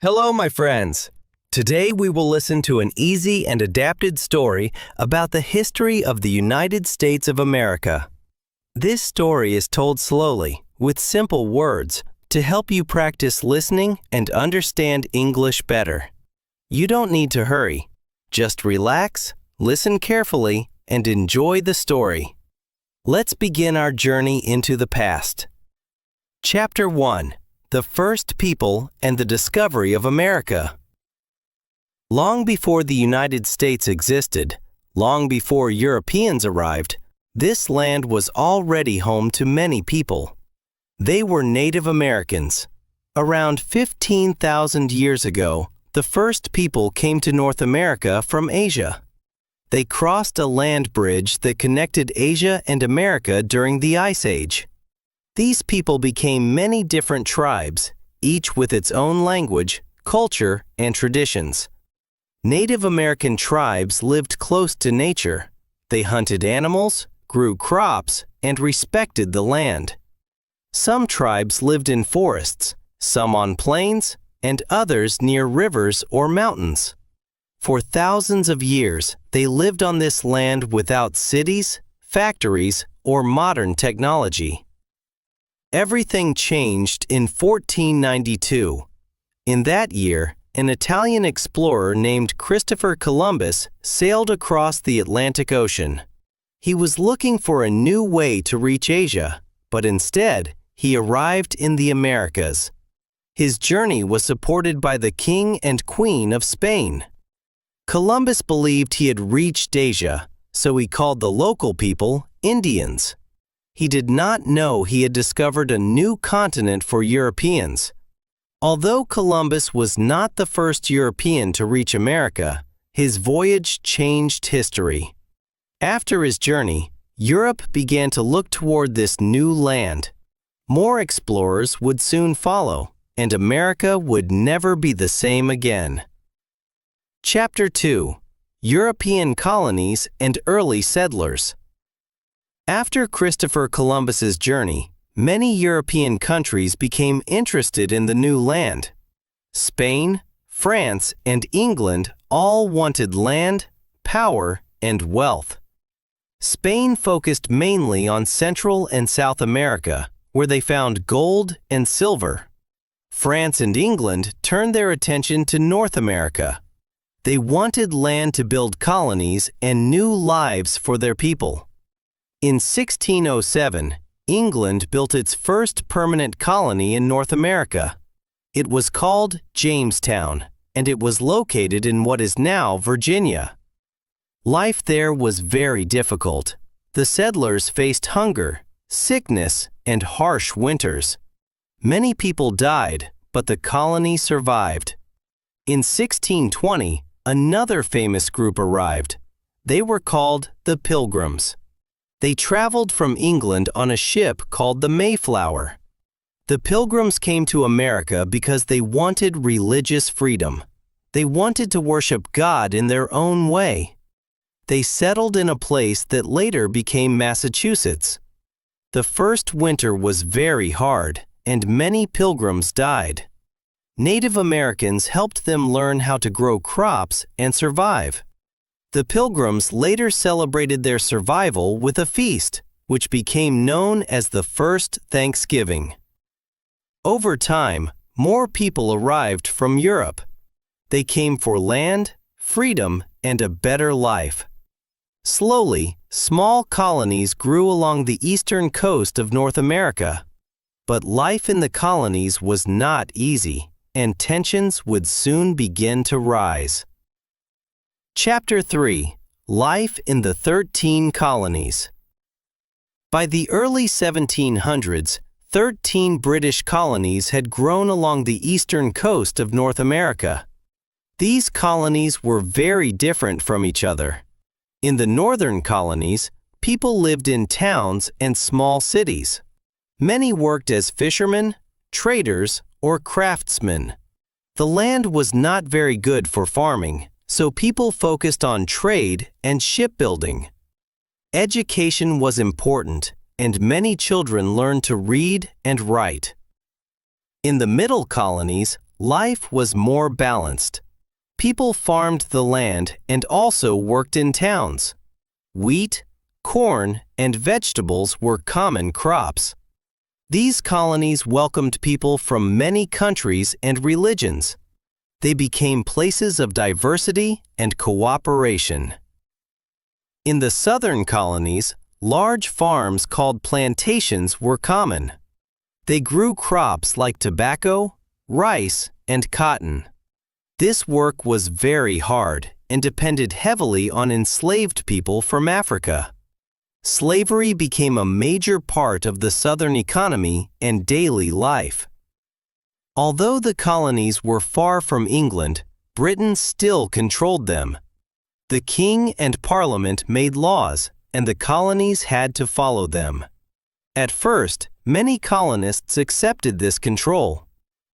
Hello, my friends. Today we will listen to an easy and adapted story about the history of the United States of America. This story is told slowly, with simple words, to help you practice listening and understand English better. You don't need to hurry. Just relax, listen carefully, and enjoy the story. Let's begin our journey into the past. Chapter 1. The First People and the Discovery of America. Long before the United States existed, long before Europeans arrived, this land was already home to many people. They were Native Americans. Around 15,000 years ago, the first people came to North America from Asia. They crossed a land bridge that connected Asia and America during the Ice Age. These people became many different tribes, each with its own language, culture, and traditions. Native American tribes lived close to nature. They hunted animals, grew crops, and respected the land. Some tribes lived in forests, some on plains, and others near rivers or mountains. For thousands of years, they lived on this land without cities, factories, or modern technology. Everything changed in 1492. In that year, an Italian explorer named Christopher Columbus sailed across the Atlantic Ocean. He was looking for a new way to reach Asia, but instead, he arrived in the Americas. His journey was supported by the King and Queen of Spain. Columbus believed he had reached Asia, so he called the local people Indians. He did not know he had discovered a new continent for Europeans. Although Columbus was not the first European to reach America, his voyage changed history. After his journey, Europe began to look toward this new land. More explorers would soon follow, and America would never be the same again. Chapter 2. European Colonies and Early Settlers. After Christopher Columbus's journey, many European countries became interested in the new land. Spain, France, and England all wanted land, power, and wealth. Spain focused mainly on Central and South America, where they found gold and silver. France and England turned their attention to North America. They wanted land to build colonies and new lives for their people. In 1607, England built its first permanent colony in North America. It was called Jamestown, and it was located in what is now Virginia. Life there was very difficult. The settlers faced hunger, sickness, and harsh winters. Many people died, but the colony survived. In 1620, another famous group arrived. They were called the Pilgrims. They traveled from England on a ship called the Mayflower. The Pilgrims came to America because they wanted religious freedom. They wanted to worship God in their own way. They settled in a place that later became Massachusetts. The first winter was very hard, and many Pilgrims died. Native Americans helped them learn how to grow crops and survive. The Pilgrims later celebrated their survival with a feast, which became known as the First Thanksgiving. Over time, more people arrived from Europe. They came for land, freedom, and a better life. Slowly, small colonies grew along the eastern coast of North America. But life in the colonies was not easy, and tensions would soon begin to rise. Chapter 3. Life in the 13 Colonies. By the early 1700s, 13 British colonies had grown along the eastern coast of North America. These colonies were very different from each other. In the northern colonies, people lived in towns and small cities. Many worked as fishermen, traders, or craftsmen. The land was not very good for farming, so people focused on trade and shipbuilding. Education was important, and many children learned to read and write. In the middle colonies, life was more balanced. People farmed the land and also worked in towns. Wheat, corn, and vegetables were common crops. These colonies welcomed people from many countries and religions. They became places of diversity and cooperation. In the southern colonies, large farms called plantations were common. They grew crops like tobacco, rice, and cotton. This work was very hard and depended heavily on enslaved people from Africa. Slavery became a major part of the Southern economy and daily life. Although the colonies were far from England, Britain still controlled them. The king and parliament made laws, and the colonies had to follow them. At first, many colonists accepted this control,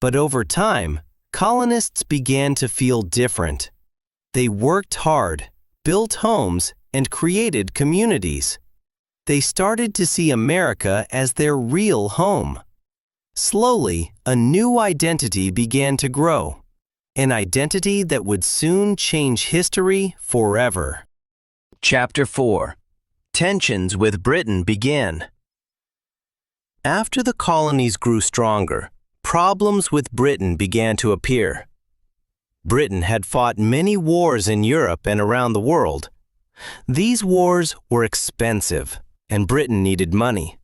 but over time, colonists began to feel different. They worked hard, built homes, and created communities. They started to see America as their real home. Slowly, a new identity began to grow, an identity that would soon change history forever. Chapter 4. Tensions with Britain began. After the colonies grew stronger, problems with Britain began to appear. Britain had fought many wars in Europe and around the world. These wars were expensive, and Britain needed money.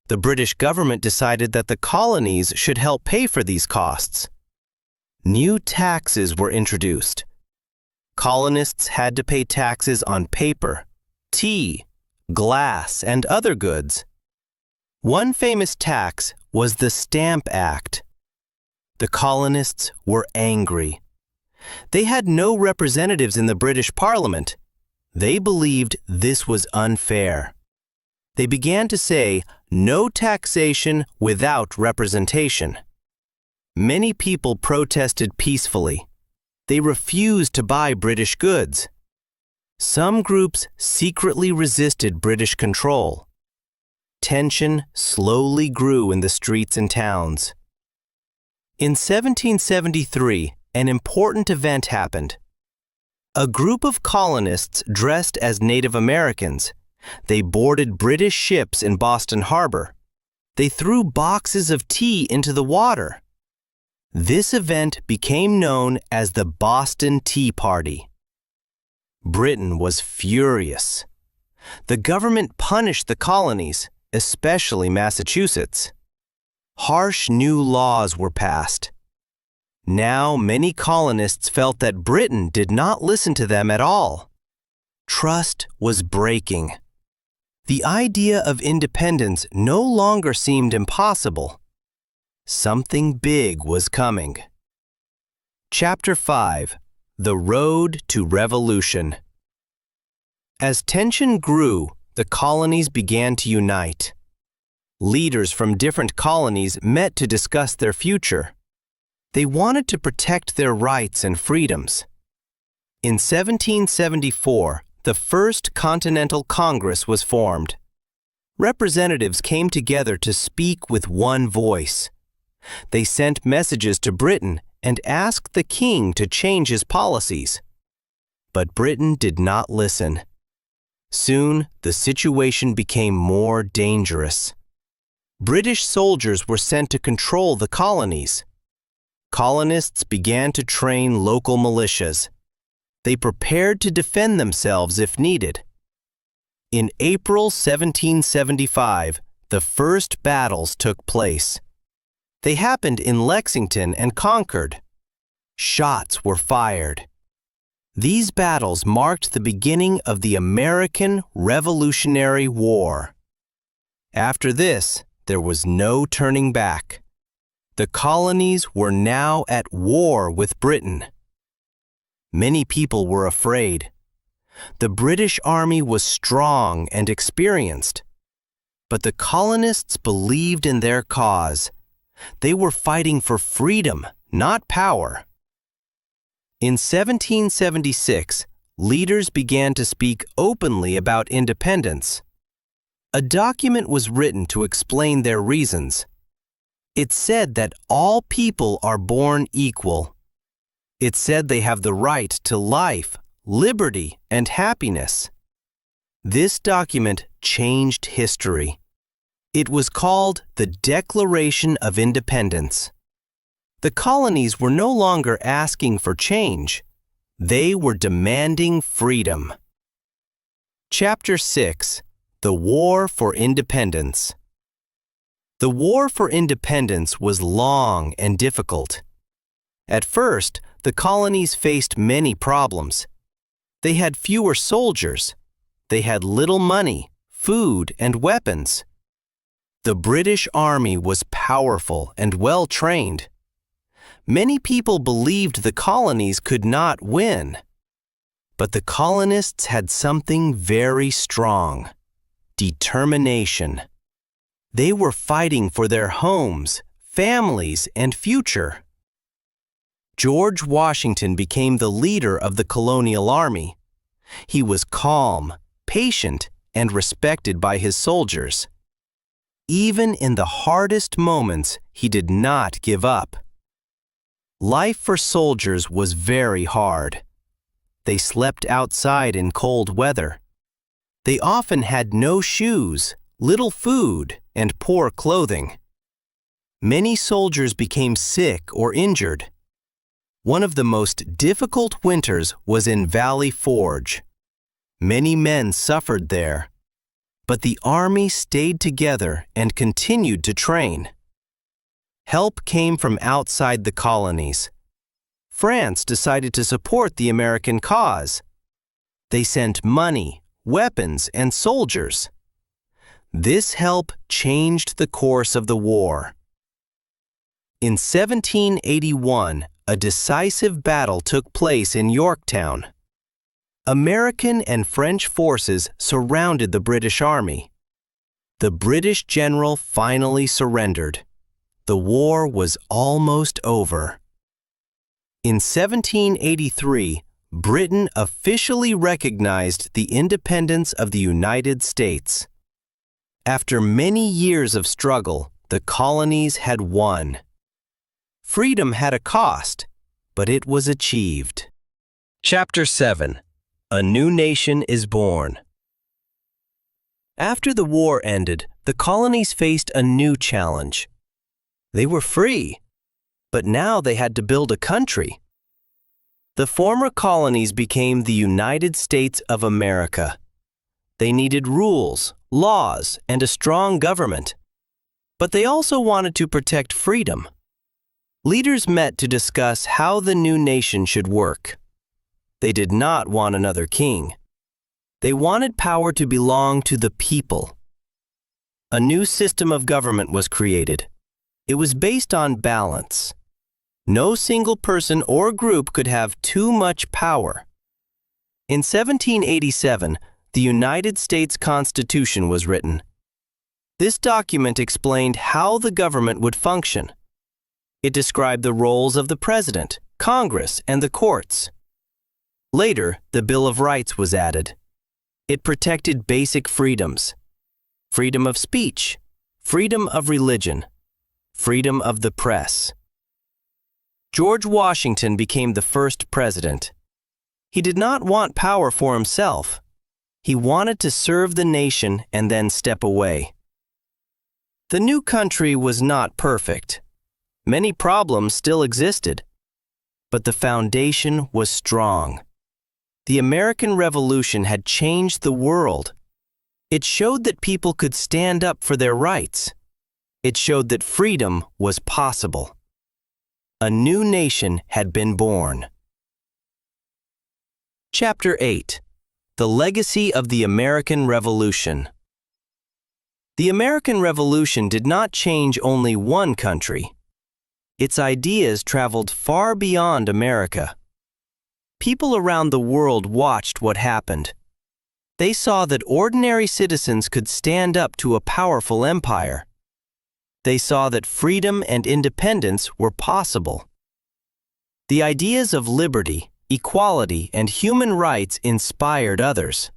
The British government decided that the colonies should help pay for these costs. New taxes were introduced. Colonists had to pay taxes on paper, tea, glass, and other goods. One famous tax was the Stamp Act. The colonists were angry. They had no representatives in the British Parliament. They believed this was unfair. They began to say, "No taxation without representation." Many people protested peacefully. They refused to buy British goods. Some groups secretly resisted British control. Tension slowly grew in the streets and towns. In 1773, an important event happened. A group of colonists dressed as Native Americans. They boarded British ships in Boston Harbor. They threw boxes of tea into the water. This event became known as the Boston Tea Party. Britain was furious. The government punished the colonies, especially Massachusetts. Harsh new laws were passed. Now many colonists felt that Britain did not listen to them at all. Trust was breaking. The idea of independence no longer seemed impossible. Something big was coming. Chapter 5. The Road to Revolution. As tension grew, the colonies began to unite. Leaders from different colonies met to discuss their future. They wanted to protect their rights and freedoms. In 1774, the First Continental Congress was formed. Representatives came together to speak with one voice. They sent messages to Britain and asked the king to change his policies. But Britain did not listen. Soon, the situation became more dangerous. British soldiers were sent to control the colonies. Colonists began to train local militias. They prepared to defend themselves if needed. In April 1775, the first battles took place. They happened in Lexington and Concord. Shots were fired. These battles marked the beginning of the American Revolutionary War. After this, there was no turning back. The colonies were now at war with Britain. Many people were afraid. The British Army was strong and experienced. But the colonists believed in their cause. They were fighting for freedom, not power. In 1776, leaders began to speak openly about independence. A document was written to explain their reasons. It said that all people are born equal. It said they have the right to life, liberty, and happiness. This document changed history. It was called the Declaration of Independence. The colonies were no longer asking for change. They were demanding freedom. Chapter 6: The War for Independence. The War for Independence was long and difficult. At first, the colonies faced many problems. They had fewer soldiers. They had little money, food, and weapons. The British Army was powerful and well-trained. Many people believed the colonies could not win. But the colonists had something very strong: determination. They were fighting for their homes, families, and future. George Washington became the leader of the colonial army. He was calm, patient, and respected by his soldiers. Even in the hardest moments, he did not give up. Life for soldiers was very hard. They slept outside in cold weather. They often had no shoes, little food, and poor clothing. Many soldiers became sick or injured. One of the most difficult winters was in Valley Forge. Many men suffered there, but the army stayed together and continued to train. Help came from outside the colonies. France decided to support the American cause. They sent money, weapons, and soldiers. This help changed the course of the war. In 1781, a decisive battle took place in Yorktown. American and French forces surrounded the British Army. The British general finally surrendered. The war was almost over. In 1783, Britain officially recognized the independence of the United States. After many years of struggle, the colonies had won. Freedom had a cost, but it was achieved. Chapter 7: A New Nation is Born. After the war ended, the colonies faced a new challenge. They were free, but now they had to build a country. The former colonies became the United States of America. They needed rules, laws, and a strong government. But they also wanted to protect freedom. Leaders met to discuss how the new nation should work. They did not want another king. They wanted power to belong to the people. A new system of government was created. It was based on balance. No single person or group could have too much power. In 1787, the United States Constitution was written. This document explained how the government would function. It described the roles of the president, Congress, and the courts. Later, the Bill of Rights was added. It protected basic freedoms: freedom of speech, freedom of religion, freedom of the press. George Washington became the first president. He did not want power for himself. He wanted to serve the nation and then step away. The new country was not perfect. Many problems still existed, but the foundation was strong. The American Revolution had changed the world. It showed that people could stand up for their rights. It showed that freedom was possible. A new nation had been born. Chapter 8: The Legacy of the American Revolution. The American Revolution did not change only one country. Its ideas traveled far beyond America. People around the world watched what happened. They saw that ordinary citizens could stand up to a powerful empire. They saw that freedom and independence were possible. The ideas of liberty, equality, and human rights inspired others.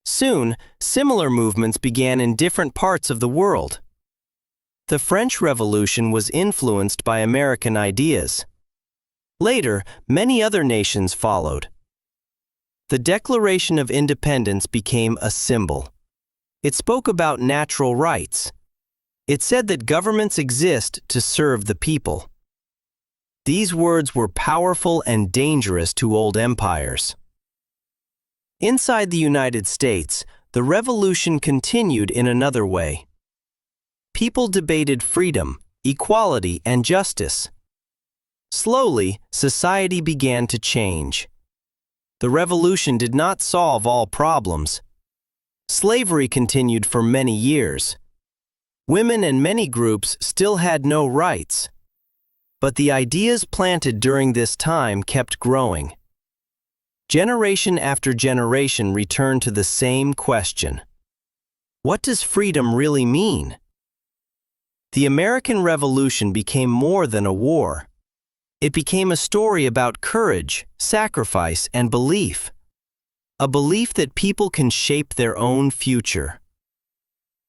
Soon, similar movements began in different parts of the world. The French Revolution was influenced by American ideas. Later, many other nations followed. The Declaration of Independence became a symbol. It spoke about natural rights. It said that governments exist to serve the people. These words were powerful and dangerous to old empires. Inside the United States, the revolution continued in another way. People debated freedom, equality, and justice. Slowly, society began to change. The revolution did not solve all problems. Slavery continued for many years. Women and many groups still had no rights. But the ideas planted during this time kept growing. Generation after generation returned to the same question. What does freedom really mean? The American Revolution became more than a war. It became a story about courage, sacrifice, and belief. A belief that people can shape their own future.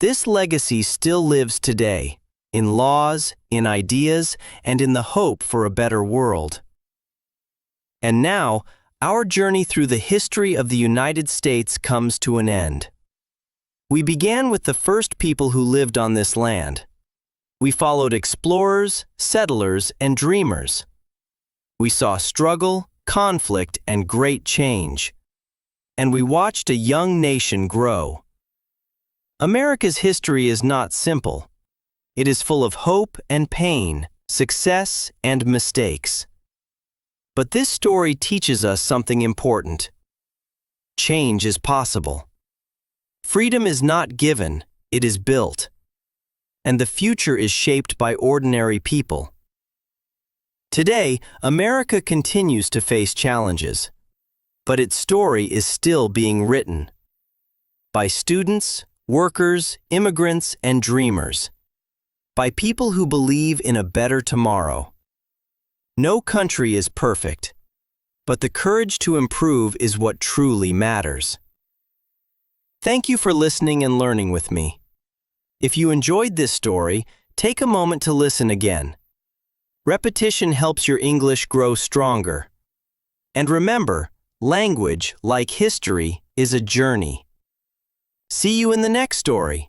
This legacy still lives today, in laws, in ideas, and in the hope for a better world. And now, our journey through the history of the United States comes to an end. We began with the first people who lived on this land. We followed explorers, settlers, and dreamers. We saw struggle, conflict, and great change. And we watched a young nation grow. America's history is not simple. It is full of hope and pain, success and mistakes. But this story teaches us something important. Change is possible. Freedom is not given, it is built. And the future is shaped by ordinary people. Today, America continues to face challenges, but its story is still being written. By students, workers, immigrants, and dreamers. By people who believe in a better tomorrow. No country is perfect, but the courage to improve is what truly matters. Thank you for listening and learning with me. If you enjoyed this story, take a moment to listen again. Repetition helps your English grow stronger. And remember, language, like history, is a journey. See you in the next story.